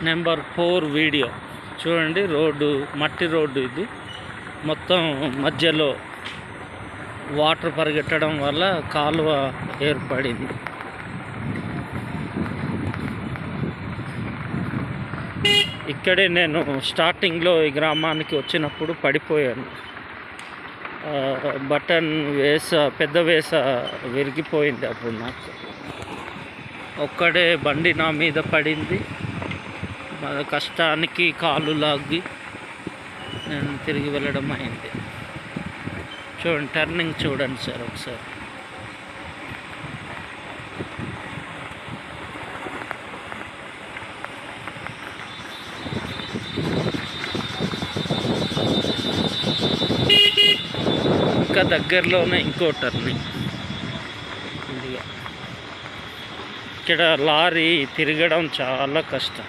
Number 4 video చూడండి. Road మట్టి road, ఇది మొత్తం మధ్యలో వాటర్ పరిగెట్టడం వల్ల కాలువ ఏర్పడింది. ఇక్కడే నేను స్టార్టింగ్లో ఈ గ్రామానికి వచ్చినప్పుడు పడిపోయాను. బటన్ పెద్ద వేస విరిగిపోయింది. అప్పుడు నాకు ఒక్కడే బండి నా మీద పడింది. కష్టానికి కాలు లాగి నేను తిరిగి వెళ్ళడం అయింది. చూడండి, టర్నింగ్ చూడండి సార్ ఒకసారి. ఇంకా దగ్గరలోనే ఇంకో టర్నింగ్. ఇక్కడ లారీ తిరగడం చాలా కష్టం.